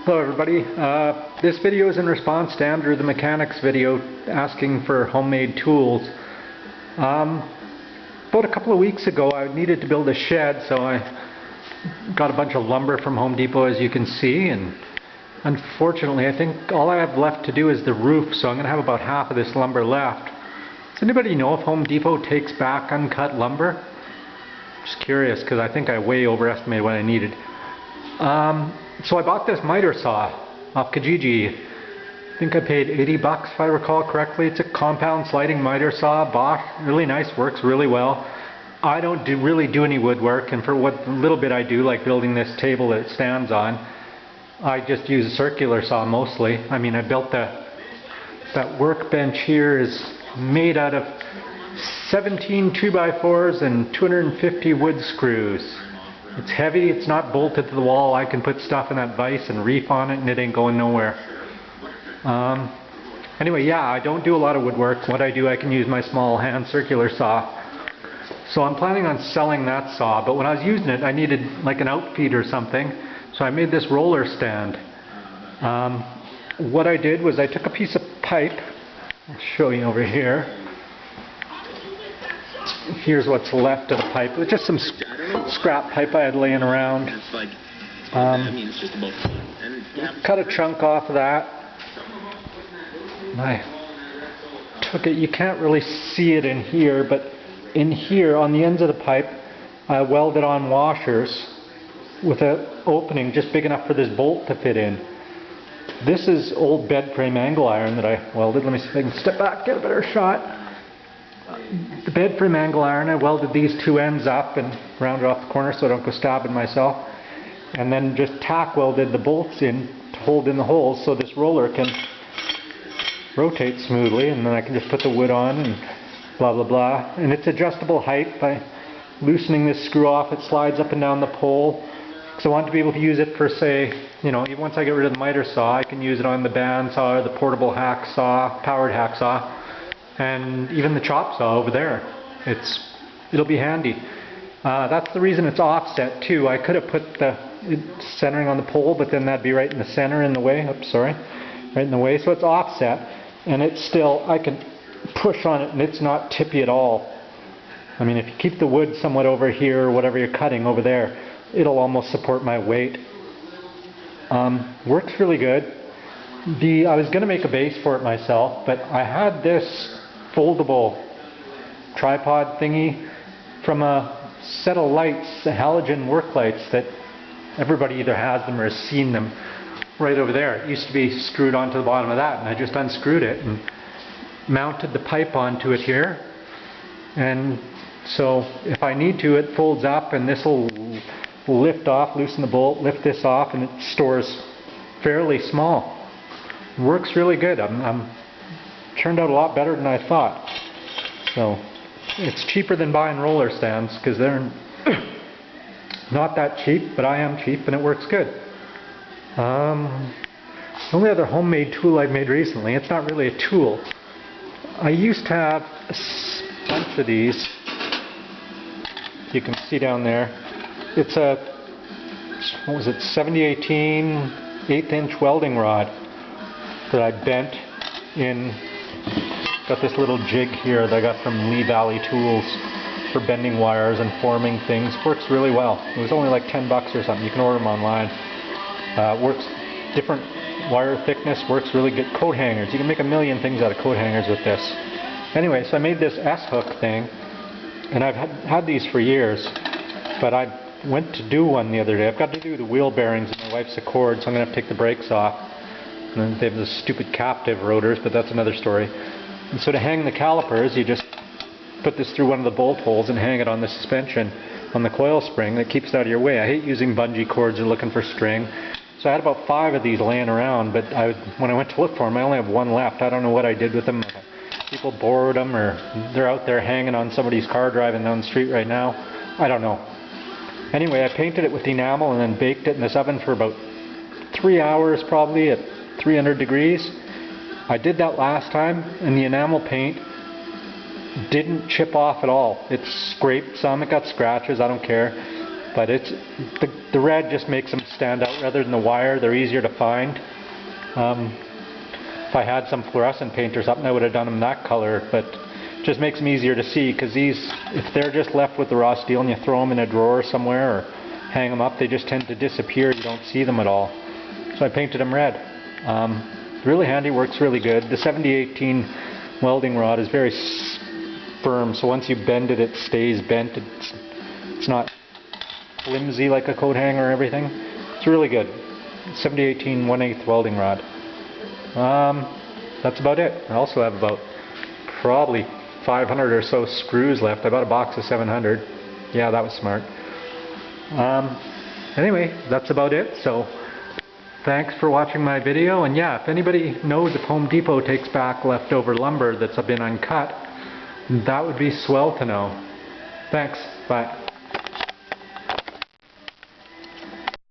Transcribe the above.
Hello everybody. This video is in response to Andrew the Mechanic's video asking for homemade tools. About a couple of weeks ago I needed to build a shed, so I got a bunch of lumber from Home Depot, as you can see, and unfortunately I think all I have left to do is the roof, so I'm going to have about half of this lumber left. Does anybody know if Home Depot takes back uncut lumber? Just curious, because I think I way overestimated what I needed. So I bought this miter saw off Kijiji. I think I paid 80 bucks if I recall correctly. It's a compound sliding miter saw, Bosch, really nice, works really well. I don't really do any woodwork, and for what little bit I do, like building this table that it stands on, I just use a circular saw mostly. I mean, I built that workbench here is made out of 17 2x4s and 250 wood screws. It's heavy, it's not bolted to the wall. I can put stuff in that vise and reef on it and it ain't going nowhere. Anyway, yeah, I don't do a lot of woodwork. What I do, I can use my small hand circular saw. So I'm planning on selling that saw, but when I was using it, I needed like an outfeed or something. So I made this roller stand. What I did was I took a piece of pipe. I'll show you over here. Here's what's left of the pipe. It's just some scrap pipe I had laying around. Cut a chunk off of that. And I took it. You can't really see it in here, but in here on the ends of the pipe I welded on washers with an opening just big enough for this bolt to fit in. This is old bed frame angle iron that I welded. Let me see if I can step back, get a better shot. The bed frame angle iron, I welded these two ends up and rounded off the corner so I don't go stabbing myself. And then just tack welded the bolts in to hold in the holes so this roller can rotate smoothly, and then I can just put the wood on and blah blah blah. And it's adjustable height. By loosening this screw off, it slides up and down the pole. So I want to be able to use it for, say, you know, even once I get rid of the miter saw, I can use it on the bandsaw or the portable hacksaw, powered hacksaw. And even the chop saw over there. It'll be handy. That's the reason it's offset too. I could have put it centering on the pole, but then that'd be right in the center in the way. Oops, sorry. Right in the way. So it's offset, and it's still, I can push on it and it's not tippy at all. I mean, if you keep the wood somewhat over here or whatever you're cutting over there, it'll almost support my weight. Works really good. I was going to make a base for it myself, but I had this foldable tripod thingy from a set of lights, the halogen work lights that everybody either has them or has seen them right over there. It used to be screwed onto the bottom of that, and I just unscrewed it and mounted the pipe onto it here. And so if I need to, it folds up and this will lift off, loosen the bolt, lift this off, and it stores fairly small. Works really good. Turned out a lot better than I thought. So it's cheaper than buying roller stands because they're not that cheap, but I am cheap and it works good. The only other homemade tool I've made recently, it's not really a tool. I used to have a bunch of these. You can see down there. It's a, what was it, 7018 1/8" welding rod that I bent in. Got this little jig here that I got from Lee Valley Tools for bending wires and forming things. Works really well. It was only like 10 bucks or something. You can order them online. Works different wire thickness. Works really good. Coat hangers. You can make a million things out of coat hangers with this. Anyway, so I made this S-hook thing, and I've had these for years, but I went to do one the other day. I've got to do the wheel bearings in my wife's Accord, so I'm going to have to take the brakes off. And then they have the stupid captive rotors, but that's another story. And so to hang the calipers, you just put this through one of the bolt holes and hang it on the suspension on the coil spring that keeps it out of your way. I hate using bungee cords or looking for string. So I had about 5 of these laying around, but when I went to look for them, I only have 1 left. I don't know what I did with them. People borrowed them, or they're out there hanging on somebody's car driving down the street right now. I don't know. Anyway, I painted it with enamel and then baked it in this oven for about 3 hours probably at 300 degrees. I did that last time, and the enamel paint didn't chip off at all. It scraped some, it got scratches, I don't care. But it's the red just makes them stand out rather than the wire. They're easier to find. If I had some fluorescent paint or something, I would have done them that color, but it just makes them easier to see, because these, if they're just left with the raw steel and you throw them in a drawer somewhere or hang them up, they just tend to disappear. You don't see them at all. So I painted them red. Really handy, works really good. The 7018 welding rod is very firm, so once you bend it, it stays bent. It's not flimsy like a coat hanger or everything. It's really good. 7018 1/8 welding rod. That's about it. I also have about probably 500 or so screws left. I bought a box of 700. Yeah, that was smart. Anyway, that's about it. So thanks for watching my video. And yeah, if anybody knows if Home Depot takes back leftover lumber that's been uncut, that would be swell to know. Thanks. Bye.